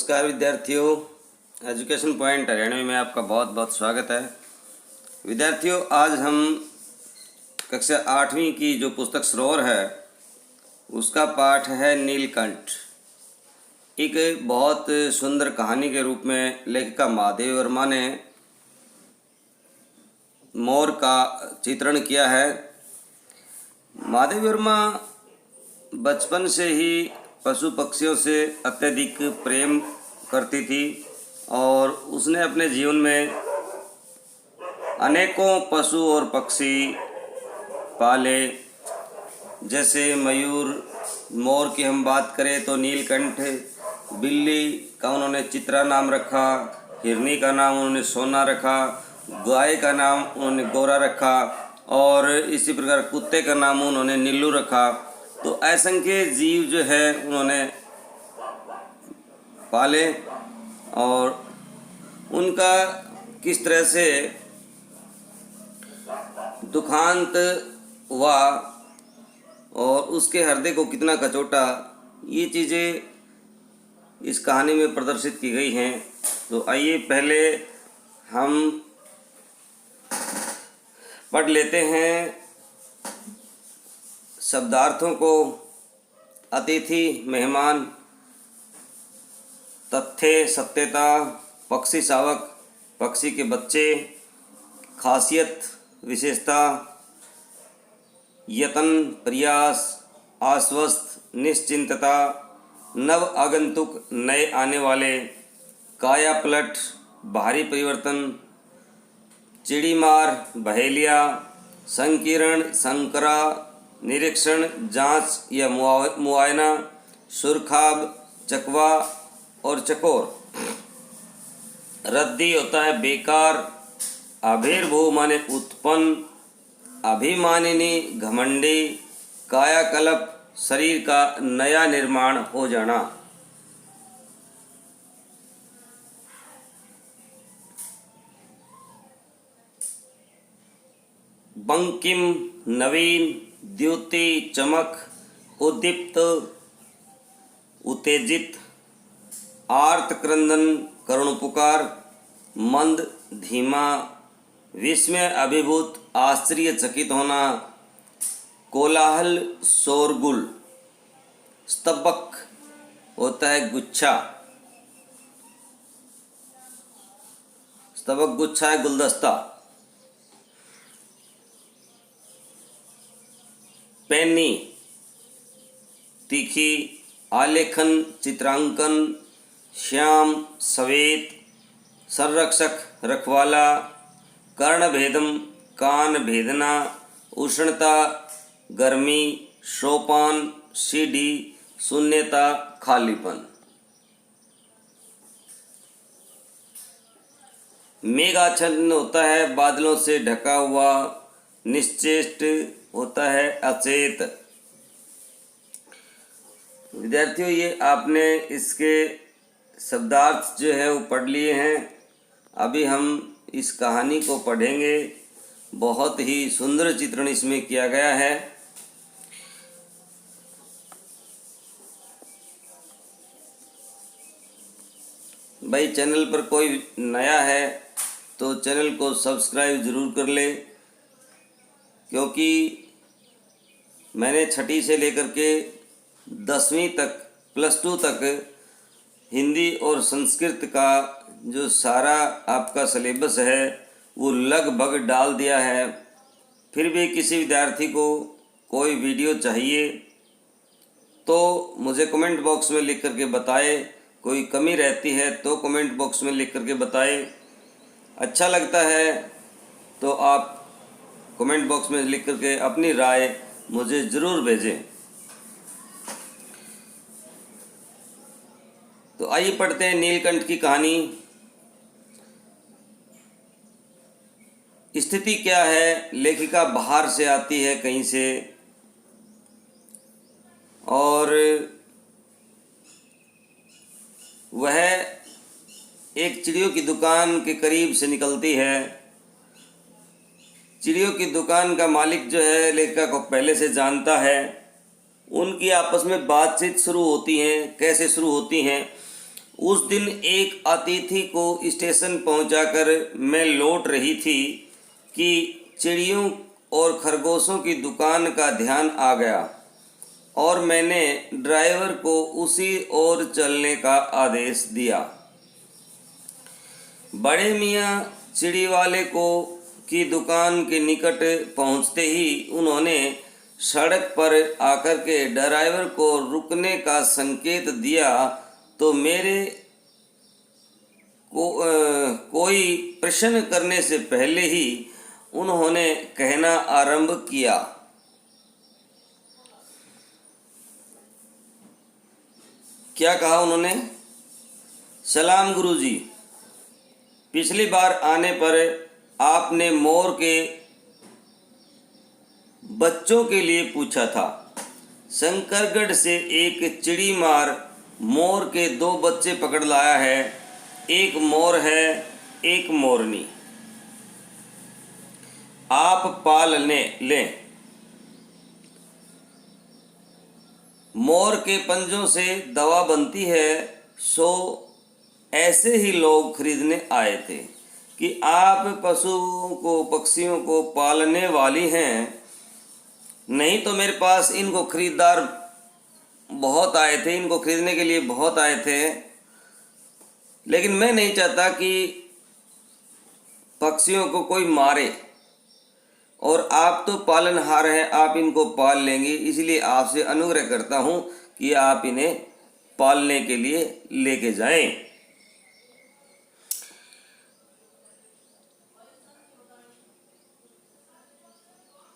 नमस्कार विद्यार्थियों, education point Haryana में आपका बहुत बहुत स्वागत है। विद्यार्थियों, आज हम कक्षा 8वीं की जो पुस्तक सरोवर है उसका पाठ है नीलकंठ। एक बहुत सुंदर कहानी के रूप में लेखिका महादेवी वर्मा ने मोर का चित्रण किया है। महादेवी वर्मा बचपन से ही पशु पक्षियों से अत्यधिक प्रेम करती थी और उसने अपने जीवन में अनेकों पशु और पक्षी पाले। जैसे मयूर, मोर की हम बात करें तो नीलकंठ, बिल्ली का उन्होंने चित्रा नाम रखा, हिरनी का नाम उन्होंने सोना रखा, गाय का नाम उन्होंने गोरा रखा और इसी प्रकार कुत्ते का नाम उन्होंने नीलू रखा। तो असंख्य जीव जो है उन्होंने पाले और उनका किस तरह से दुखांत हुआ और उसके हृदय को कितना कचोटा, ये चीज़ें इस कहानी में प्रदर्शित की गई हैं। तो आइए पहले हम पढ़ लेते हैं शब्दार्थों को। अतिथि, मेहमान, तथ्य, सत्यता, पक्षी शावक, पक्षी के बच्चे, खासियत, विशेषता, यत्न, प्रयास, आश्वस्त, निश्चिंतता, नव आगंतुक, नए आने वाले, काया पलट, भारी परिवर्तन, चिड़ीमार, बहेलिया, संकीर्ण, संकरा, निरीक्षण, जांच या मुआयना, सुरखाब, चकवा और चकोर। रद्दी होता है बेकार, आविर्भूव माने उत्पन्न, अभिमानिनी घमंडी, कायाकल्प शरीर का नया निर्माण हो जाना। बंकिम नवीन, द्युति चमक, उद्दीप्त उत्तेजित, आर्त क्रंदन करुण पुकार, मंद धीमा, विस्मय अभिभूत आश्चर्यचकित होना, कोलाहल शोरगुल। स्तबक होता है गुच्छा, स्तबक गुच्छा है गुलदस्ता। पैनी तीखी, आलेखन चित्रांकन, श्याम सवेत, संरक्षक रखवाला, कर्णभेदम कान भेदना, उष्णता गर्मी, सोपान सीढ़ी, शून्यता खालीपन। मेघाच्छन्न होता है बादलों से ढका हुआ, निश्चेष्ट होता है अचेत। विद्यार्थियों, ये आपने इसके शब्दार्थ जो है वो पढ़ लिए हैं। अभी हम इस कहानी को पढ़ेंगे। बहुत ही सुंदर चित्रण इसमें किया गया है। भाई, चैनल पर कोई नया है तो चैनल को सब्सक्राइब ज़रूर कर ले, क्योंकि मैंने 6ठी से लेकर के 10वीं तक, +2 तक हिंदी और संस्कृत का जो सारा आपका सिलेबस है वो लगभग डाल दिया है। फिर भी किसी विद्यार्थी को कोई वीडियो चाहिए तो मुझे कमेंट बॉक्स में लिख करके बताए। कोई कमी रहती है तो कमेंट बॉक्स में लिख करके बताए। अच्छा लगता है तो आप कमेंट बॉक्स में लिख करके अपनी राय मुझे ज़रूर भेजें। तो आइए पढ़ते हैं नीलकंठ की कहानी। स्थिति क्या है? लेखिका बाहर से आती है कहीं से और वह एक चिड़ियों की दुकान के करीब से निकलती है। चिड़ियों की दुकान का मालिक जो है लेखिका को पहले से जानता है। उनकी आपस में बातचीत शुरू होती हैं। कैसे शुरू होती हैं? उस दिन एक अतिथि को स्टेशन पहुंचाकर मैं लौट रही थी कि चिड़ियों और खरगोशों की दुकान का ध्यान आ गया और मैंने ड्राइवर को उसी ओर चलने का आदेश दिया। बड़े मियाँ चिड़ी वाले को की दुकान के निकट पहुंचते ही उन्होंने सड़क पर आकर के ड्राइवर को रुकने का संकेत दिया तो मेरे कोई प्रश्न करने से पहले ही उन्होंने कहना आरंभ किया। क्या कहा उन्होंने? सलाम गुरुजी, पिछली बार आने पर आपने मोर के बच्चों के लिए पूछा था। शंकरगढ़ से एक चिड़ी मार मोर के 2 बच्चे पकड़ लाया है, एक मोर है एक मोरनी। आप पाल लें। मोर के पंजों से दवा बनती है, सो ऐसे ही लोग खरीदने आए थे कि आप पशुओं को पक्षियों को पालने वाली हैं। नहीं तो मेरे पास इनको खरीदार बहुत आए थे, इनको खरीदने के लिए बहुत आए थे, लेकिन मैं नहीं चाहता कि पक्षियों को कोई मारे और आप तो पालनहार हैं, आप इनको पाल लेंगे, इसलिए आपसे अनुग्रह करता हूं कि आप इन्हें पालने के लिए लेके जाएं।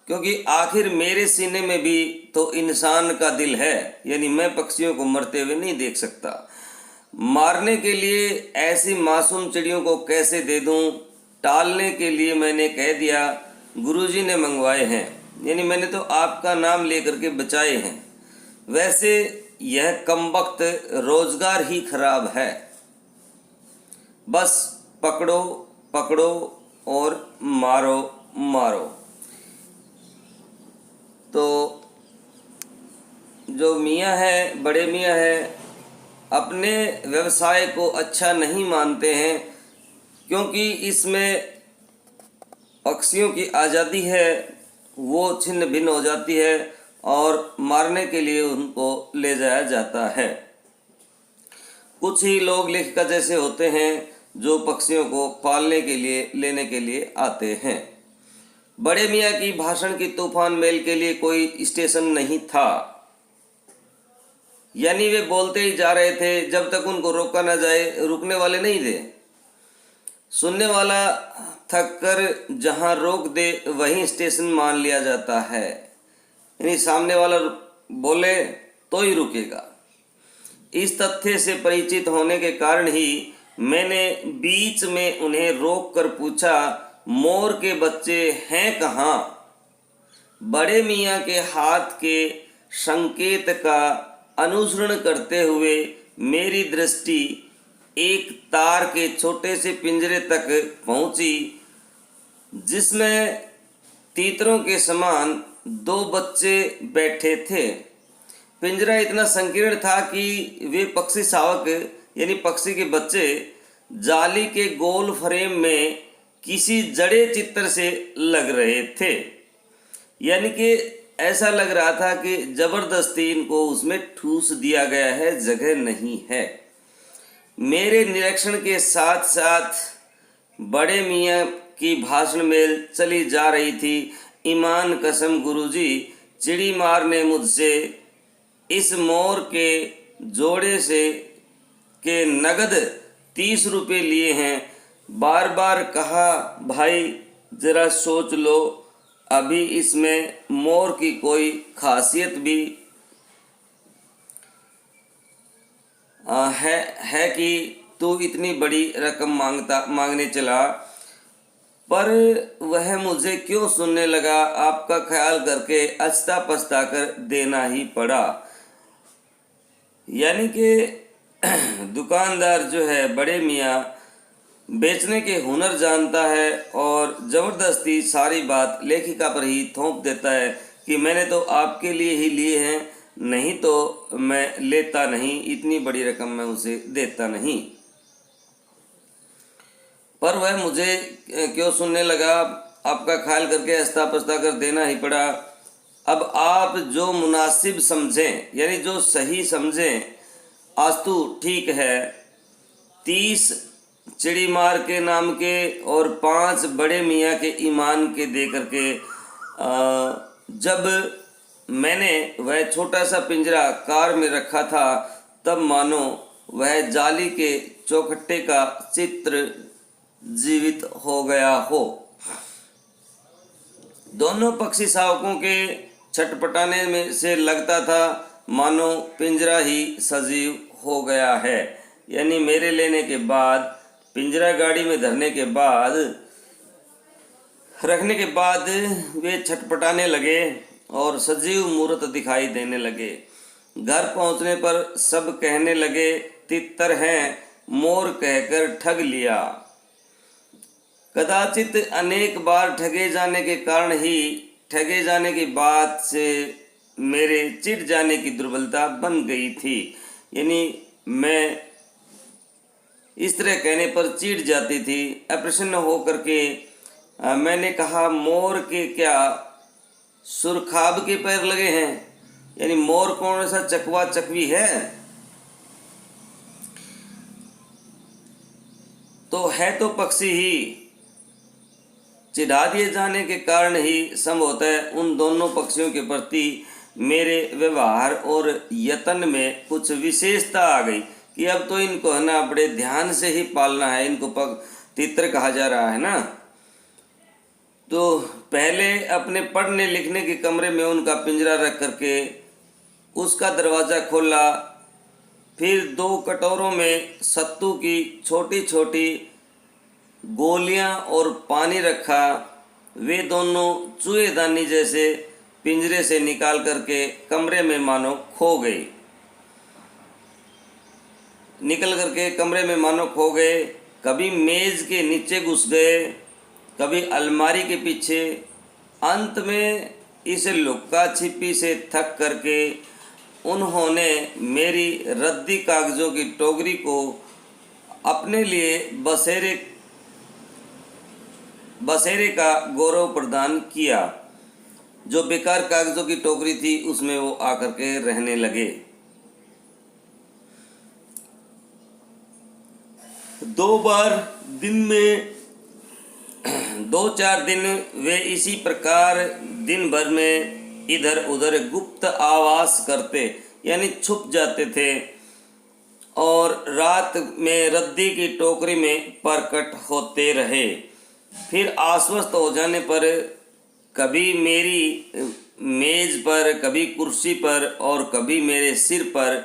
क्योंकि आखिर मेरे सीने में भी तो इंसान का दिल है, यानी मैं पक्षियों को मरते हुए नहीं देख सकता। मारने के लिए ऐसी मासूम चिड़ियों को कैसे दे दूं? टालने के लिए मैंने कह दिया गुरुजी ने मंगवाए हैं, यानी मैंने तो आपका नाम लेकर के बचाए हैं। वैसे यह कमबख्त रोजगार ही खराब है, बस पकड़ो पकड़ो और मारो मारो। तो जो मियाँ है, बड़े मियाँ है, अपने व्यवसाय को अच्छा नहीं मानते हैं, क्योंकि इसमें पक्षियों की आज़ादी है वो छिन्न भिन्न हो जाती है और मारने के लिए उनको ले जाया जाता है। कुछ ही लोग लेखिका जैसे होते हैं जो पक्षियों को पालने के लिए लेने के लिए आते हैं। बड़े मियाँ की भाषण की तूफान मेल के लिए कोई स्टेशन नहीं था, यानी वे बोलते ही जा रहे थे जब तक उनको रोका न जाए, रुकने वाले नहीं थे। सुनने वाला थक कर जहाँ रोक दे वहीं स्टेशन मान लिया जाता है, यानी सामने वाला बोले तो ही रुकेगा। इस तथ्य से परिचित होने के कारण ही मैंने बीच में उन्हें रोक कर पूछा, मोर के बच्चे हैं कहाँ? बड़े मियाँ के हाथ के संकेत का अनुसरण करते हुए मेरी दृष्टि एक तार के छोटे से पिंजरे तक पहुंची, जिसमें तीतरों के समान 2 बच्चे बैठे थे। पिंजरा इतना संकीर्ण था कि वे पक्षी शावक यानी पक्षी के बच्चे जाली के गोल फ्रेम में किसी जड़े चित्र से लग रहे थे, यानी कि ऐसा लग रहा था कि जबरदस्ती इनको उसमें ठूस दिया गया है, जगह नहीं है। मेरे निरीक्षण के साथ साथ बड़े मियाँ की भाषण मेल चली जा रही थी। ईमान कसम गुरुजी, चिड़ी मार ने मुझसे इस मोर के जोड़े से के नगद 30 रुपये लिए हैं। बार बार कहा, भाई जरा सोच लो, अभी इसमें मोर की कोई खासियत भी है कि तू इतनी बड़ी रकम मांगने चला। पर वह मुझे क्यों सुनने लगा, आपका ख्याल करके अछता पछता कर देना ही पड़ा। यानी कि दुकानदार जो है बड़े मियाँ बेचने के हुनर जानता है और ज़बरदस्ती सारी बात लेखिका पर ही थोप देता है कि मैंने तो आपके लिए ही लिए हैं, नहीं तो मैं लेता नहीं, इतनी बड़ी रकम मैं उसे देता नहीं। पर वह मुझे क्यों सुनने लगा, आपका ख्याल करके हंसता पछता कर देना ही पड़ा। अब आप जो मुनासिब समझें, यानी जो सही समझें। आस्तु ठीक है, 30 चिड़ीमार के नाम के और 5 बड़े मियाँ के ईमान के दे करके जब मैंने वह छोटा सा पिंजरा कार में रखा था, तब मानो वह जाली के चौखट्टे का चित्र जीवित हो गया हो। दोनों पक्षी शावकों के छटपटाने में से लगता था मानो पिंजरा ही सजीव हो गया है। यानी मेरे लेने के बाद, पिंजरा गाड़ी में धरने के बाद, रखने के बाद वे छटपटाने लगे और सजीव मूर्त दिखाई देने लगे। घर पहुंचने पर सब कहने लगे, तितर हैं, मोर कहकर ठग लिया। कदाचित अनेक बार ठगे जाने के कारण ही ठगे जाने की बात से मेरे चिढ़ जाने की दुर्बलता बन गई थी। यानी मैं इस तरह कहने पर चिढ़ जाती थी। अप्रसन्न हो करके मैंने कहा, मोर के क्या सुरखाब के पैर लगे हैं? यानी मोर कौन सा चकवा चकवी है? तो है तो पक्षी ही। चिढ़ा दिए जाने के कारण ही संभवतः उन दोनों पक्षियों के प्रति मेरे व्यवहार और यत्न में कुछ विशेषता आ गई कि अब तो इनको है ना बड़े ध्यान से ही पालना है। इनको तितर कहा जा रहा है ना। तो पहले अपने पढ़ने लिखने के कमरे में उनका पिंजरा रख करके उसका दरवाज़ा खोला, फिर 2 कटोरों में सत्तू की छोटी छोटी गोलियां और पानी रखा। वे दोनों चूहेदानी जैसे पिंजरे से निकाल करके कमरे में मानो खो गए। कभी मेज़ के नीचे घुस गए, कभी अलमारी के पीछे। अंत में इस लुक्का छिपी से थक करके उन्होंने मेरी रद्दी कागज़ों की टोकरी को अपने लिए बसेरे का गौरव प्रदान किया। जो बेकार कागज़ों की टोकरी थी उसमें वो आकर के रहने लगे। 2 बार दिन में 2-4 दिन वे इसी प्रकार दिन भर में इधर उधर गुप्त आवास करते, यानी छुप जाते थे और रात में रद्दी की टोकरी में प्रकट होते रहे। फिर आश्वस्त हो जाने पर कभी मेरी मेज पर, कभी कुर्सी पर और कभी मेरे सिर पर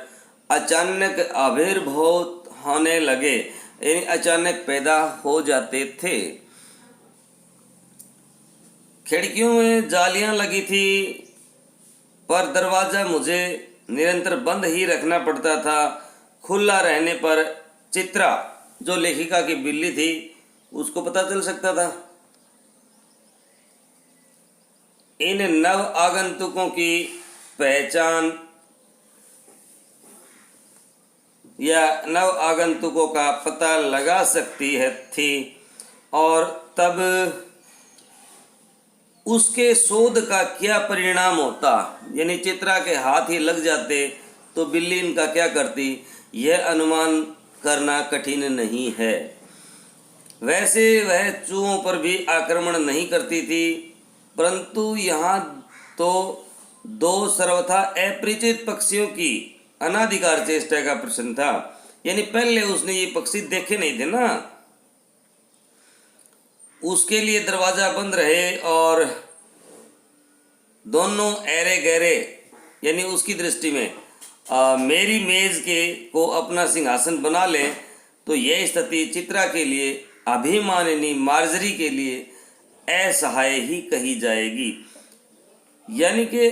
अचानक आविर्भूत होने लगे, यानी अचानक पैदा हो जाते थे। खिड़कियों में जालियां लगी थी, पर दरवाज़ा मुझे निरंतर बंद ही रखना पड़ता था। खुला रहने पर चित्रा, जो लेखिका की बिल्ली थी, उसको पता चल सकता था। इन नव आगंतुकों की पहचान या नव आगंतुकों का पता लगा सकती थी और तब उसके शोध का क्या परिणाम होता। यानी चित्रा के हाथ ही लग जाते तो बिल्ली इनका क्या करती, यह अनुमान करना कठिन नहीं है। वैसे वह चूहों पर भी आक्रमण नहीं करती थी, परंतु यहाँ तो 2 सर्वथा अपरिचित पक्षियों की अनाधिकार चेष्टा का प्रश्न था। यानी पहले उसने ये पक्षी देखे नहीं थे ना, उसके लिए दरवाज़ा बंद रहे और दोनों ऐरे गहरे, यानी उसकी दृष्टि में मेरी मेज़ को अपना सिंहासन बना लें, तो यह स्थिति चित्रा के लिए, अभिमानिनी मार्जरी के लिए असहाय ही कही जाएगी। यानी कि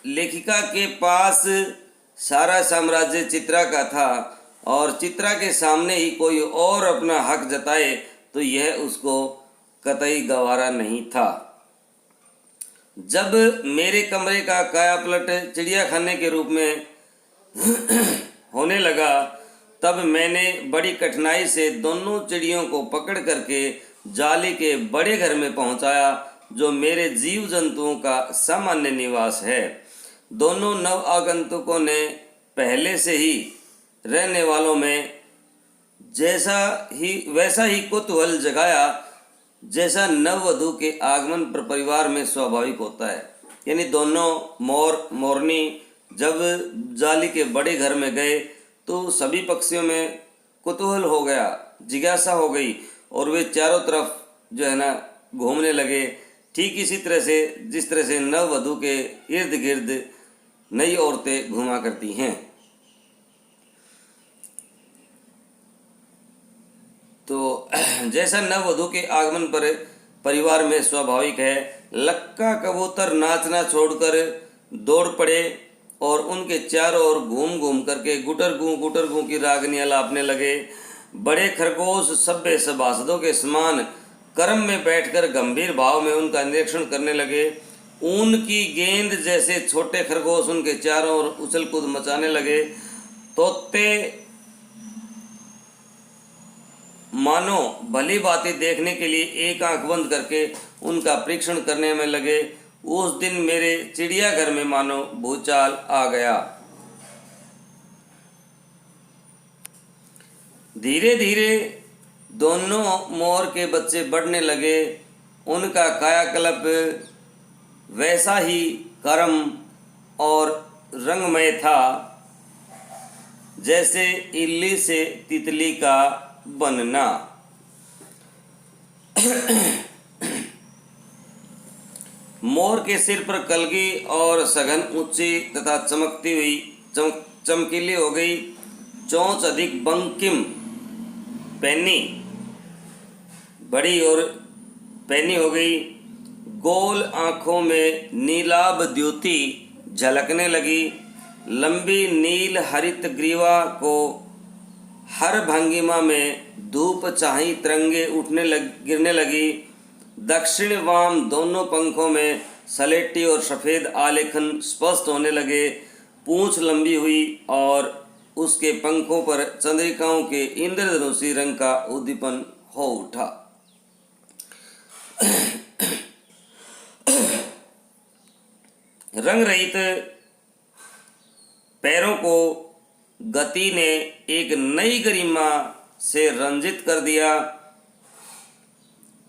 लेखिका के पास सारा साम्राज्य चित्रा का था और चित्रा के सामने ही कोई और अपना हक जताए तो यह उसको कतई गवारा नहीं था। जब मेरे कमरे का कायापलट चिड़ियाखाने के रूप में होने लगा, तब मैंने बड़ी कठिनाई से दोनों चिड़ियों को पकड़ करके जाली के बड़े घर में पहुंचाया, जो मेरे जीव जंतुओं का सामान्य निवास है। दोनों नव आगंतुकों ने पहले से ही रहने वालों में वैसा ही कुतूहल जगाया जैसा नववधु के आगमन पर परिवार में स्वाभाविक होता है। यानी दोनों मोर मोरनी जब जाली के बड़े घर में गए तो सभी पक्षियों में कुतूहल हो गया, जिज्ञासा हो गई और वे चारों तरफ जो है ना घूमने लगे। ठीक इसी तरह से जिस तरह से नववधु के इर्द गिर्द नई औरतें घूमा करती हैं। तो जैसा नववधु के आगमन पर परिवार में स्वाभाविक है, लक्का कबूतर नाचना छोड़कर दौड़ पड़े और उनके चारों ओर घूम घूम करके गुटर गूं की रागनी अलापने लगे। बड़े खरगोश सभ्य सभासदों के समान क्रम में बैठकर गंभीर भाव में उनका निरीक्षण करने लगे। ऊन की गेंद जैसे छोटे खरगोश उनके चारों ओर उछल कूद मचाने लगे। तोते मानो भली बातें देखने के लिए एक आंख बंद करके उनका परीक्षण करने में लगे। उस दिन मेरे चिड़ियाघर में मानो भूचाल आ गया। धीरे धीरे दोनों मोर के बच्चे बढ़ने लगे। उनका कायाकल्प वैसा ही कर्म और रंगमय था जैसे इल्ली से तितली का बनना। मोर के सिर पर कलगी और सघन ऊंची तथा चमकती हुई चमकीली हो गई। चोंच अधिक बंकिम पैनी बड़ी और पैनी हो गई। गोल आँखों में नीलाभ द्युति झलकने लगी। लंबी नील हरित ग्रीवा को हर भंगिमा में धूप चाही तरंगे गिरने लगी। दक्षिण वाम दोनों पंखों में सलेटी और सफ़ेद आलेखन स्पष्ट होने लगे। पूंछ लंबी हुई और उसके पंखों पर चंद्रिकाओं के इंद्रधनुषी रंग का उद्दीपन हो उठा। रंग रहित पैरों को गति ने एक नई गरिमा से रंजित कर दिया।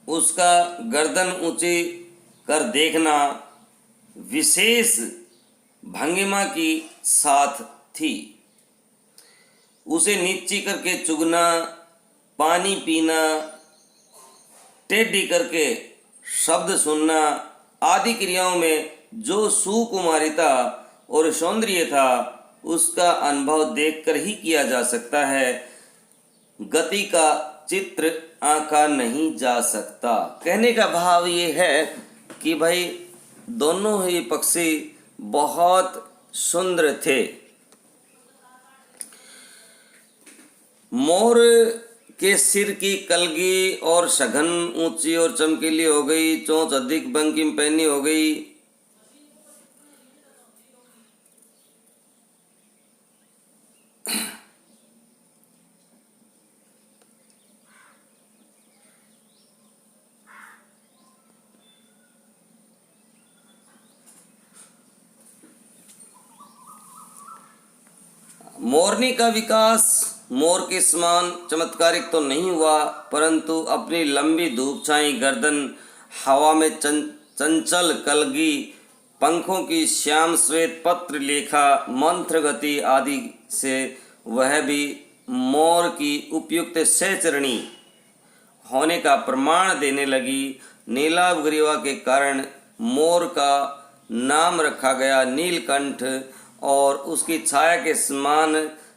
उसका गर्दन ऊंची कर देखना विशेष भंगिमा की साथ थी। उसे नीची करके चुगना, पानी पीना, टेढ़ी करके शब्द सुनना आदि क्रियाओं में जो सुकुमारिता और सौंदर्य था, उसका अनुभव देखकर ही किया जा सकता है। गति का चित्र आंका नहीं जा सकता। कहने का भाव ये है कि भाई दोनों ही पक्षी बहुत सुंदर थे। मोर के सिर की कलगी और सघन ऊंची और चमकीली हो गई। चोंच अधिक बंकिम पैनी हो गई। मोरनी का विकास मोर के समान चमत्कारिक तो नहीं हुआ, परंतु अपनी लंबी धूप छाई गर्दन, हवा में चंचल कलगी, पंखों की श्याम श्वेत पत्र लेखा मंत्र गति आदि से वह भी मोर की उपयुक्त सहचरणी होने का प्रमाण देने लगी। नीलाभ ग्रीवा के कारण मोर का नाम रखा गया नीलकंठ और उसकी छाया के समान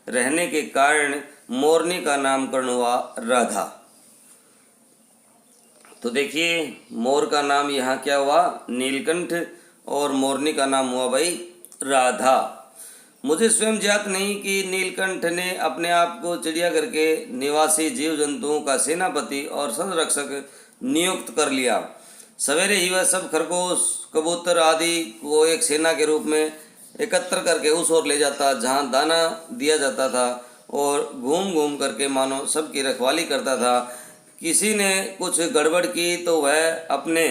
रहने के कारण मोरनी का नामकरण हुआ राधा। तो देखिए मोर का नाम यहाँ क्या हुआ, नीलकंठ, और मोरनी का नाम हुआ भाई राधा। मुझे स्वयं ज्ञात नहीं कि नीलकंठ ने अपने आप को चिड़ियाघर के निवासी जीव जंतुओं का सेनापति और संरक्षक नियुक्त कर लिया। सवेरे ही वह सब खरगोश कबूतर आदि को एक सेना के रूप में एकत्र करके उस ओर ले जाता जहाँ दाना दिया जाता था और घूम घूम करके मानो सबकी रखवाली करता था। किसी ने कुछ गड़बड़ की तो वह अपने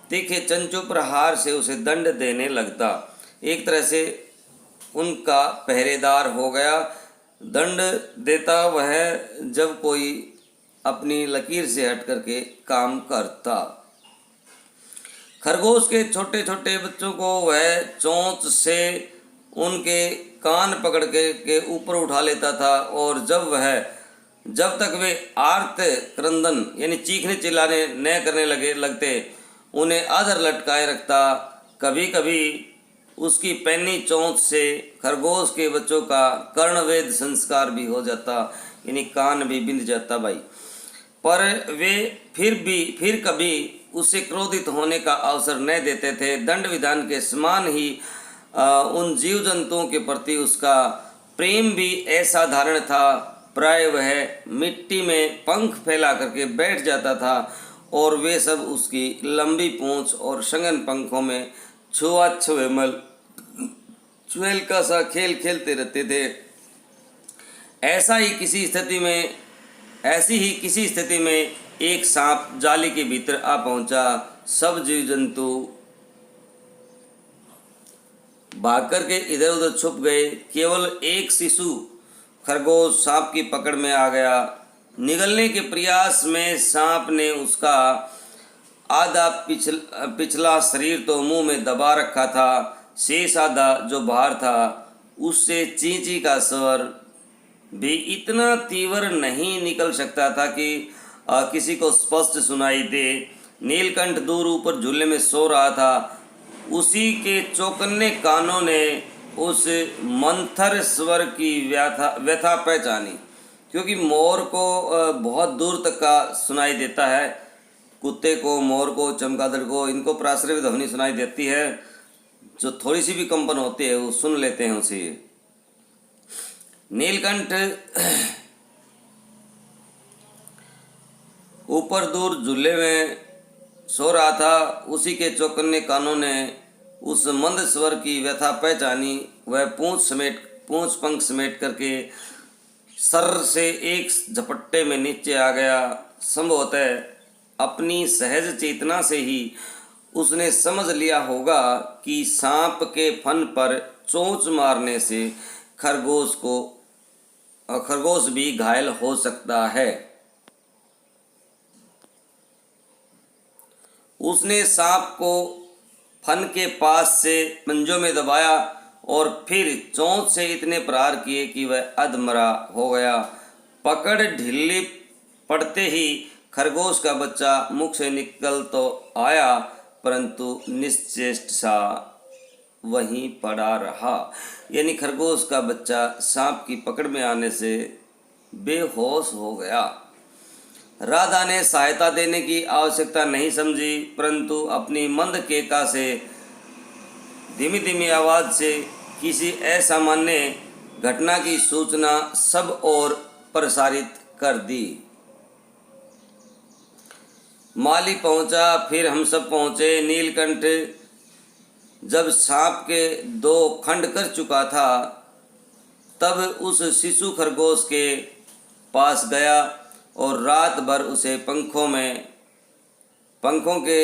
तीखे चंचू प्रहार से उसे दंड देने लगता। एक तरह से उनका पहरेदार हो गया। दंड देता वह जब कोई अपनी लकीर से हट करके काम करता। खरगोश के छोटे छोटे बच्चों को वह चोंच से उनके कान पकड़ के ऊपर उठा लेता था और जब तक वे आर्त क्रंदन यानी चीखने चिल्लाने न करने लगते उन्हें आधर लटकाए रखता। कभी कभी उसकी पैनी चोंच से खरगोश के बच्चों का कर्णवेद संस्कार भी हो जाता, यानी कान भी बिंद जाता भाई। पर वे फिर कभी उसे क्रोधित होने का अवसर न देते थे। दंड विधान के समान ही उन जीव जंतुओं के प्रति उसका प्रेम भी असाधारण था। प्राय वह मिट्टी में पंख फैला करके बैठ जाता था और वे सब उसकी लंबी पूंछ और संघन पंखों में छुआछुएमल चुएल का सा खेल खेलते रहते थे। ऐसी ही किसी स्थिति में एक सांप जाली के भीतर आ पहुंचा। सब जीव जंतु भाग करके इधर उधर छुप गए। केवल एक शिशु खरगोश सांप की पकड़ में आ गया। निगलने के प्रयास में सांप ने उसका आधा पिछला शरीर तो मुंह में दबा रखा था। शेष आधा जो बाहर था उससे चींची का स्वर भी इतना तीव्र नहीं निकल सकता था कि किसी को स्पष्ट सुनाई दे। नीलकंठ दूर ऊपर झूले में सो रहा था। उसी के चौकन्ने कानों ने उस मंथर स्वर की व्यथा पहचानी, क्योंकि मोर को बहुत दूर तक का सुनाई देता है। कुत्ते को, मोर को, चमगादड़ को, इनको प्राश्रय ध्वनि सुनाई देती है। जो थोड़ी सी भी कंपन होती है वो सुन लेते हैं उसे। नीलकंठ ऊपर दूर झूले में सो रहा था। उसी के चौकन्ने कानों ने उस मंद स्वर की व्यथा पहचानी। वह पूंछ पंख समेट करके सर से एक झपट्टे में नीचे आ गया। संभवतः अपनी सहज चेतना से ही उसने समझ लिया होगा कि सांप के फन पर चोंच मारने से खरगोश भी घायल हो सकता है। उसने सांप को फन के पास से पंजों में दबाया और फिर चोंच से इतने प्रहार किए कि वह अधमरा हो गया। पकड़ ढीली पड़ते ही खरगोश का बच्चा मुख से निकल तो आया, परंतु निश्चेष्ट सा वहीं पड़ा रहा। यानी खरगोश का बच्चा सांप की पकड़ में आने से बेहोश हो गया। राधा ने सहायता देने की आवश्यकता नहीं समझी, परंतु अपनी मंद केका से धीमी धीमी आवाज़ से किसी असामान्य घटना की सूचना सब ओर प्रसारित कर दी। माली पहुंचा, फिर हम सब पहुंचे। नीलकंठ जब सांप के 2 खंड कर चुका था तब उस शिशु खरगोश के पास गया और रात भर उसे पंखों के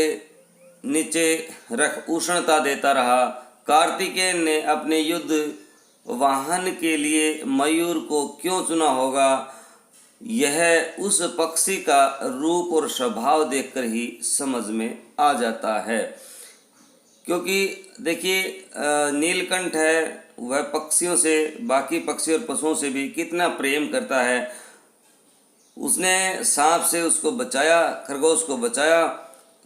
नीचे रख उष्णता देता रहा। कार्तिकेय ने अपने युद्ध वाहन के लिए मयूर को क्यों चुना होगा, यह उस पक्षी का रूप और स्वभाव देखकर ही समझ में आ जाता है। क्योंकि देखिए नीलकंठ है वह पक्षियों से, बाकी पक्षी और पशुओं से भी कितना प्रेम करता है। उसने सांप से उसको बचाया, खरगोश को बचाया,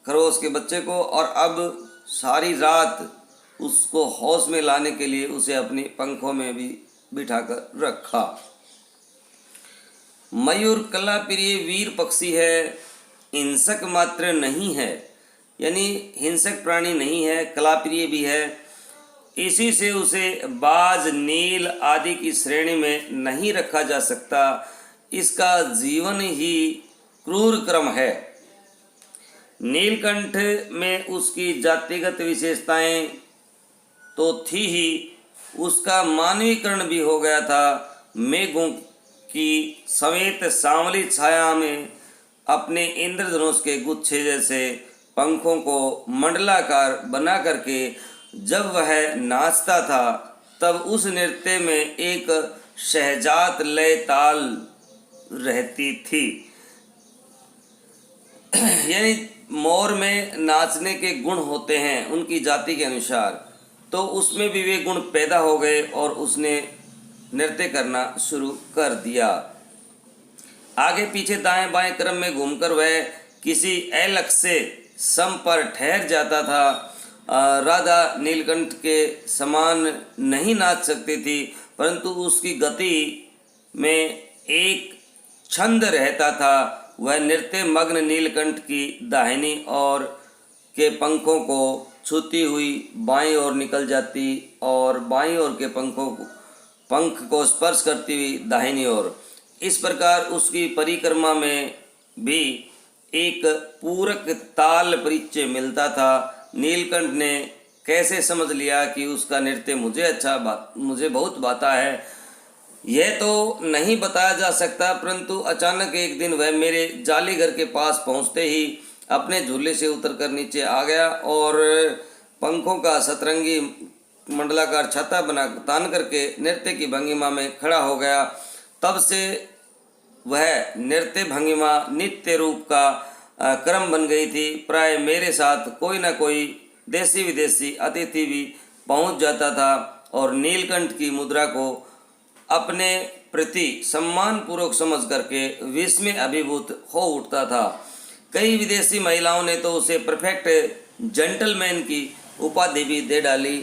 खरगोश के बच्चे को, और अब सारी रात उसको होश में लाने के लिए उसे अपनी पंखों में भी बिठाकर रखा। मयूर कला प्रिय वीर पक्षी है, हिंसक मात्र नहीं है, यानी हिंसक प्राणी नहीं है, कला प्रिय भी है। इसी से उसे बाज, नील आदि की श्रेणी में नहीं रखा जा सकता। इसका जीवन ही क्रूर क्रम है। नीलकंठ में उसकी जातिगत विशेषताएं तो थी ही, उसका मानवीकरण भी हो गया था। मेघों की समेत सांवली छाया में अपने इंद्रधनुष के गुच्छे जैसे पंखों को मंडलाकार बना करके जब वह नाचता था, तब उस नृत्य में एक शहजात लय ताल रहती थी। यानी मोर में नाचने के गुण होते हैं उनकी जाति के अनुसार, तो उसमें भी वे गुण पैदा हो गए और उसने नृत्य करना शुरू कर दिया। आगे पीछे दाएं बाएं क्रम में घूमकर वह किसी अलक्ष्य सम पर ठहर जाता था। राधा नीलकंठ के समान नहीं नाच सकती थी, परंतु उसकी गति में एक छंद रहता था। वह नृत्य मग्न नीलकंठ की दाहिनी ओर के पंखों को छूती हुई बाईं ओर निकल जाती और बाईं ओर के पंख को स्पर्श करती हुई दाहिनी ओर। इस प्रकार उसकी परिक्रमा में भी एक पूरक ताल परिचय मिलता था। नीलकंठ ने कैसे समझ लिया कि उसका नृत्य मुझे बहुत भाता है, यह तो नहीं बताया जा सकता, परंतु अचानक एक दिन वह मेरे जाली घर के पास पहुंचते ही अपने झूले से उतरकर नीचे आ गया और पंखों का सतरंगी मंडलाकार छाता बना तान करके नृत्य की भंगिमा में खड़ा हो गया। तब से वह नृत्य भंगिमा नित्य रूप का क्रम बन गई थी। प्राय मेरे साथ कोई न कोई देसी विदेशी अतिथि भी पहुंच जाता था और नीलकंठ की मुद्रा को अपने प्रति सम्मान पूर्वक समझ करके विस्मय अभिभूत हो उठता था। कई विदेशी महिलाओं ने तो उसे परफेक्ट जेंटलमैन की उपाधि भी दे डाली।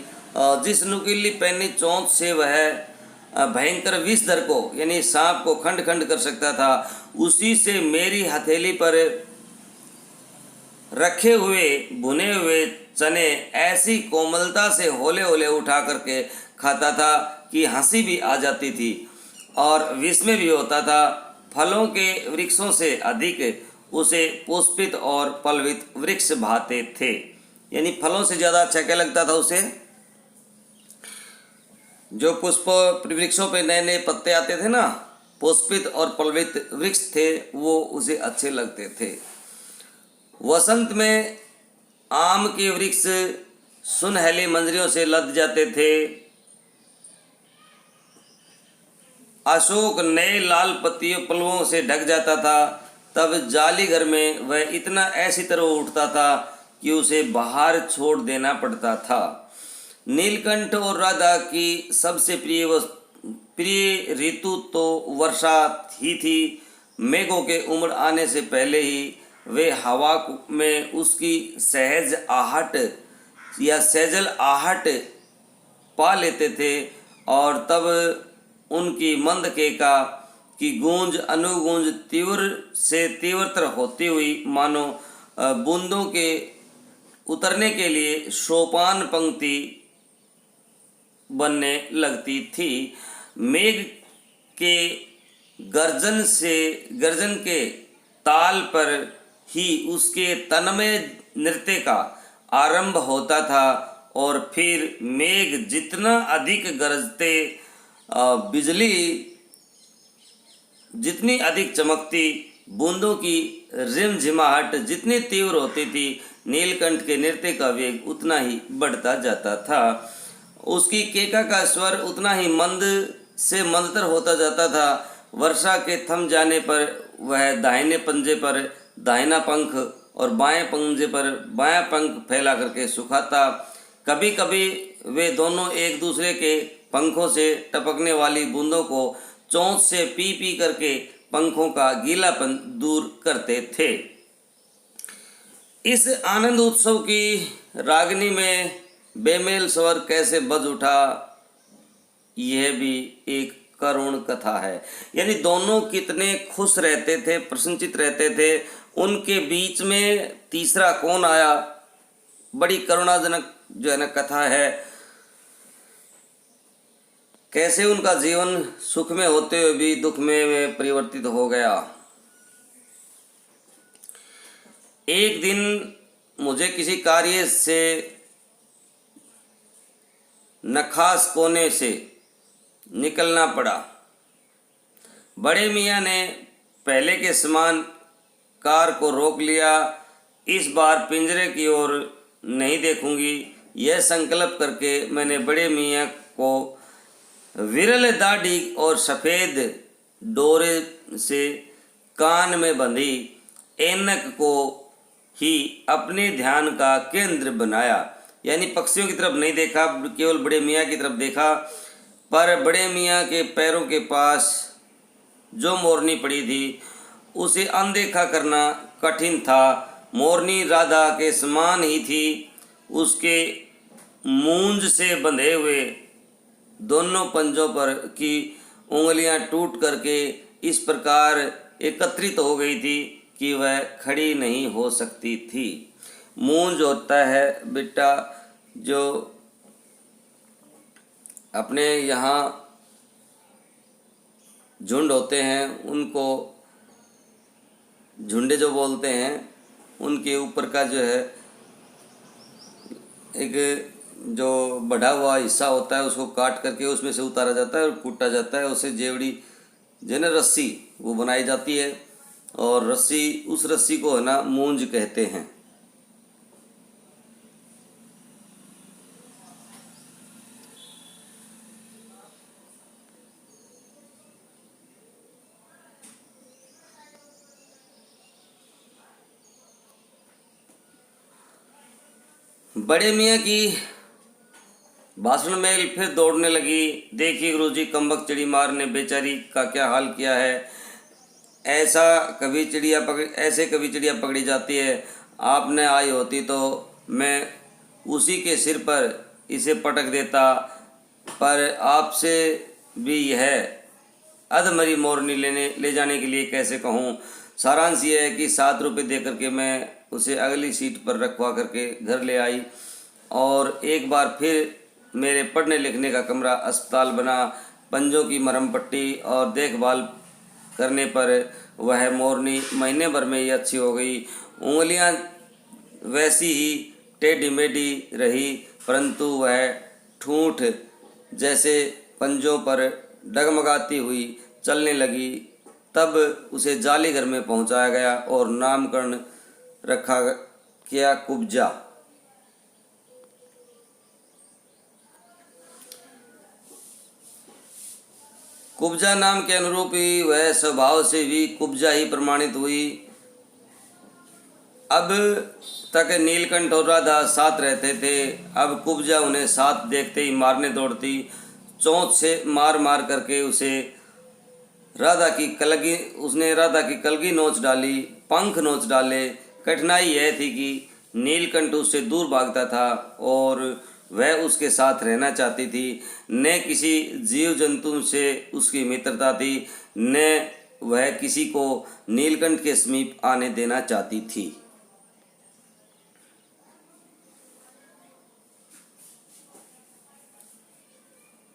जिस नुकीली पैनी चोंच से वह भयंकर विषधर को यानी सांप को खंड खंड कर सकता था, उसी से मेरी हथेली पर रखे हुए भुने हुए चने ऐसी कोमलता से होले होले उठा करके खाता था कि हंसी भी आ जाती थी और विस्मय भी होता था। फलों के वृक्षों से अधिक उसे पुष्पित और पल्लवित वृक्ष भाते थे। यानी फलों से ज़्यादा अच्छा क्या लगता था उसे? जो पुष्प वृक्षों पे नए नए पत्ते आते थे ना, पुष्पित और पल्लवित वृक्ष थे, वो उसे अच्छे लगते थे। वसंत में आम के वृक्ष सुनहली मंजरियों से लद जाते थे। अशोक नए लाल पत्तियों पल्लवों से ढक जाता था। तब जाली घर में वह इतना ऐसी तरह उठता था कि उसे बाहर छोड़ देना पड़ता था। नीलकंठ और राधा की सबसे प्रिय ऋतु तो वर्षा ही थी। मेघों के उमड़ आने से पहले ही वे हवा में उसकी सहज आहट या सैजल आहट पा लेते थे और तब उनकी मंद केका की गूंज अनुगूंज तीव्र से तीव्रतर होती हुई मानो बूंदों के उतरने के लिए सोपान पंक्ति बनने लगती थी। मेघ के गर्जन के ताल पर ही उसके तन्मय नृत्य का आरंभ होता था और फिर मेघ जितना अधिक गरजते, बिजली जितनी अधिक चमकती, बूंदों की रिमझिमाहट जितनी तीव्र होती थी, नीलकंठ के नृत्य का वेग उतना ही बढ़ता जाता था। उसकी केका का स्वर उतना ही मंद से मंदतर होता जाता था। वर्षा के थम जाने पर वह दाहिने पंजे पर दाहिना पंख और बाएं पंजे पर बायां पंख फैला करके सुखाता। कभी कभी वे दोनों एक दूसरे के पंखों से टपकने वाली बूंदों को चोंच से पी पी करके पंखों का गीलापन दूर करते थे। इस आनंद उत्सव की रागनी में बेमेल स्वर कैसे बज उठा, यह भी एक करुण कथा है। यानी दोनों कितने खुश रहते थे, प्रसन्नचित रहते थे, उनके बीच में तीसरा कौन आया, बड़ी करुणाजनक जो है ना कथा है। कैसे उनका जीवन सुख में होते हुए भी दुख में परिवर्तित हो गया। एक दिन मुझे किसी कार्य से नखास कोने से निकलना पड़ा। बड़े मियाँ ने पहले के समान कार को रोक लिया। इस बार पिंजरे की ओर नहीं देखूंगी, यह संकल्प करके मैंने बड़े मियाँ को विरल दाढ़ी और सफ़ेद डोरे से कान में बंधी ऐनक को ही अपने ध्यान का केंद्र बनाया। यानी पक्षियों की तरफ नहीं देखा, केवल बड़े मियाँ की तरफ देखा। पर बड़े मियाँ के पैरों के पास जो मोरनी पड़ी थी उसे अनदेखा करना कठिन था। मोरनी राधा के समान ही थी। उसके मूंज से बंधे हुए दोनों पंजों पर की उंगलियां टूट करके इस प्रकार एकत्रित हो गई थी कि वह खड़ी नहीं हो सकती थी। मूंज होता है बेटा जो अपने यहाँ झुंड होते हैं उनको झुंडे जो बोलते हैं, उनके ऊपर का जो है एक जो बढ़ा हुआ हिस्सा होता है उसको काट करके उसमें से उतारा जाता है और कूटा जाता है। उससे जेवड़ी जो ना रस्सी वो बनाई जाती है और रस्सी उस रस्सी को है ना मूंज कहते हैं। बड़े मियाँ की भाषण में फिर दौड़ने लगी। देखिए गुरुजी, कम्बक चिड़ी मार ने बेचारी का क्या हाल किया है। ऐसे कभी चिड़िया पकड़ी जाती है। आपने आई होती तो मैं उसी के सिर पर इसे पटक देता, पर आपसे भी यह अधमरी मोरनी ले जाने के लिए कैसे कहूँ। सारांश ये है कि 7 रुपये दे करके मैं उसे अगली सीट पर रखवा करके घर ले आई और एक बार फिर मेरे पढ़ने लिखने का कमरा अस्पताल बना। पंजों की मरहम पट्टी और देखभाल करने पर वह मोरनी महीने भर में ही अच्छी हो गई। उंगलियां वैसी ही टेढ़ी मेढ़ी रही, परंतु वह ठूंठ जैसे पंजों पर डगमगाती हुई चलने लगी। तब उसे जाली घर में पहुंचाया गया और नामकरण रखा गया कुब्जा। कुब्जा नाम के अनुरूप ही वह स्वभाव से भी कुब्जा ही प्रमाणित हुई। अब तक नीलकंठ और राधा साथ रहते थे, अब कुब्जा उन्हें साथ देखते ही मारने दौड़ती। चोंच से मार मार करके उसने राधा की कलगी नोच डाली, पंख नोच डाले। कठिनाई यह थी कि नीलकंठ उससे दूर भागता था और वह उसके साथ रहना चाहती थी। न किसी जीव जंतु से उसकी मित्रता थी, न वह किसी को नीलकंठ के समीप आने देना चाहती थी।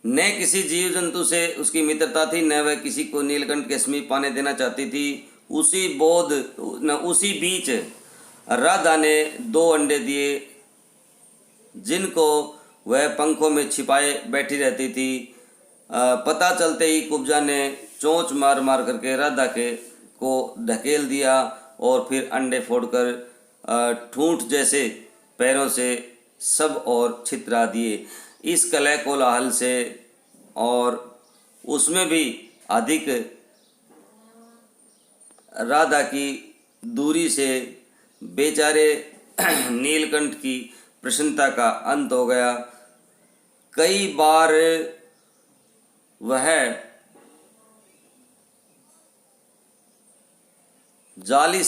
न किसी जीव जंतु से उसकी मित्रता थी, न वह किसी को नीलकंठ के समीप आने देना चाहती थी। उसी बीच राधा ने 2 अंडे दिए जिनको वह पंखों में छिपाए बैठी रहती थी। पता चलते ही कुब्जा ने चोंच मार मार करके राधा को ढकेल दिया और फिर अंडे फोड़कर ठूंठ जैसे पैरों से सब और छितरा दिए। इस कलह कोलाहल से और उसमें भी अधिक राधा की दूरी से बेचारे नीलकंठ की प्रसन्नता का अंत हो गया। कई बार वह जाली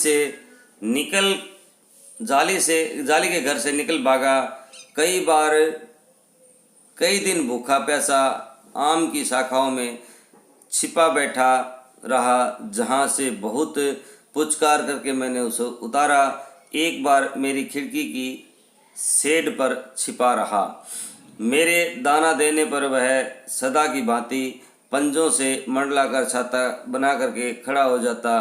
के घर से निकल भागा। कई दिन भूखा प्यासा आम की शाखाओं में छिपा बैठा रहा, जहाँ से बहुत पुचकार करके मैंने उसे उतारा। एक बार मेरी खिड़की की शेड पर छिपा रहा। मेरे दाना देने पर वह सदा की भांति पंजों से मंडलाकर छाता बना करके खड़ा हो जाता।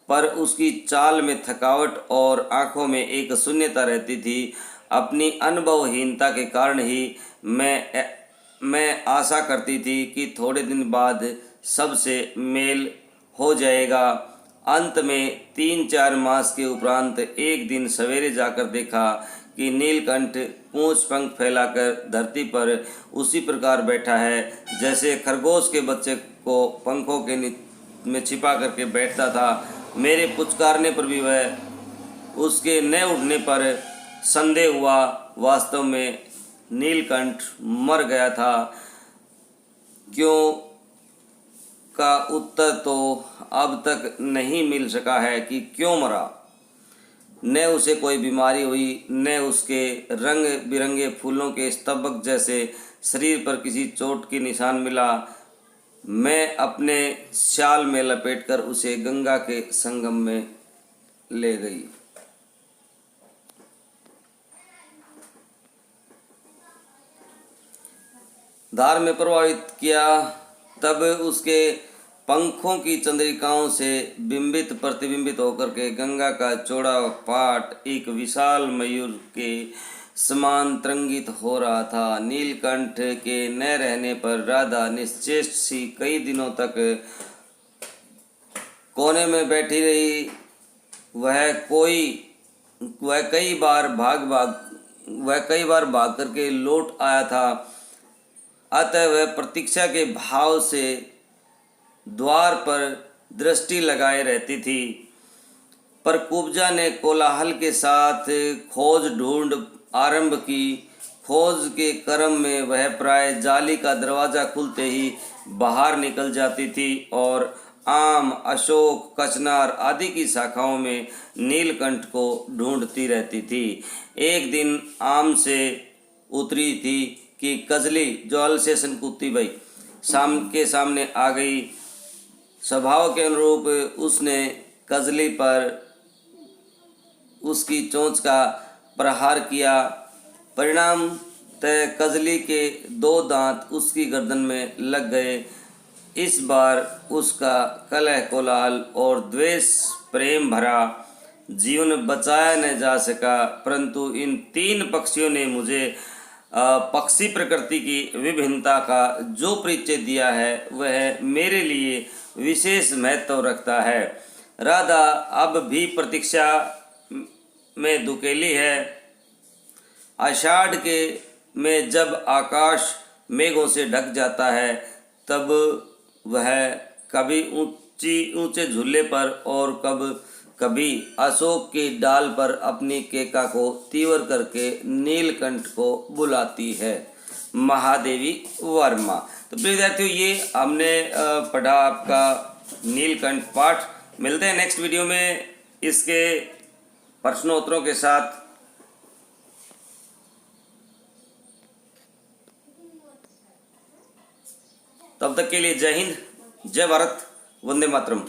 पर उसकी चाल में थकावट और आंखों में एक शून्यता रहती थी। अपनी अनुभवहीनता के कारण ही मैं आशा करती थी कि थोड़े दिन बाद सबसे मेल हो जाएगा। अंत में 3-4 मास के उपरांत एक दिन सवेरे जाकर देखा कि नीलकंठ पूंछ पंख फैलाकर धरती पर उसी प्रकार बैठा है जैसे खरगोश के बच्चे को पंखों के में छिपा करके बैठता था। मेरे पुचकारने पर भी वह उसके न उठने पर संदेह हुआ। वास्तव में नीलकंठ मर गया था। क्यों का उत्तर तो अब तक नहीं मिल सका है कि क्यों मरा। न उसे कोई बीमारी हुई, न उसके रंग बिरंगे फूलों के स्तबक जैसे शरीर पर किसी चोट की निशान मिला। मैं अपने शाल में लपेटकर उसे गंगा के संगम में ले गई। धार में प्रवाहित किया। तब उसके पंखों की चंद्रिकाओं से बिंबित प्रतिबिंबित होकर के गंगा का चौड़ा पाट एक विशाल मयूर के समान तरंगित हो रहा था। नीलकंठ के न रहने पर राधा निश्चेष्ट सी कई दिनों तक कोने में बैठी रही। वह कई बार भाग करके लौट आया था। अतः वह प्रतीक्षा के भाव से द्वार पर दृष्टि लगाए रहती थी। पर कुब्जा ने कोलाहल के साथ खोज ढूंढ आरंभ की। खोज के क्रम में वह प्राय जाली का दरवाज़ा खुलते ही बाहर निकल जाती थी और आम, अशोक, कचनार आदि की शाखाओं में नीलकंठ को ढूंढती रहती थी। एक दिन आम से उतरी थी कि कजली, जो अलसेशन कुत्ती भाई, सामने आ गई। स्वभाव के अनुरूप उसने कजली पर उसकी चोंच का प्रहार किया। परिणाम तय कजली के 2 दांत उसकी गर्दन में लग गए। इस बार उसका कलह कोलाहल और द्वेष प्रेम भरा जीवन बचाया न जा सका। परंतु इन 3 पक्षियों ने मुझे पक्षी प्रकृति की विभिन्नता का जो परिचय दिया है वह मेरे लिए विशेष महत्व रखता है। राधा अब भी प्रतीक्षा में धुकेली है। आषाढ़ के में जब आकाश मेघों से ढक जाता है तब वह कभी ऊंचे झूले पर और कभी अशोक की डाल पर अपनी केका को तीव्र करके नीलकंठ को बुलाती है। महादेवी वर्मा। तो प्रिय विद्यार्थियों, ये हमने पढ़ा आपका नीलकंठ पाठ। मिलते हैं नेक्स्ट वीडियो में इसके प्रश्नोत्तरों के साथ। तब तक के लिए जय हिंद, जय भारत, वंदे मातरम।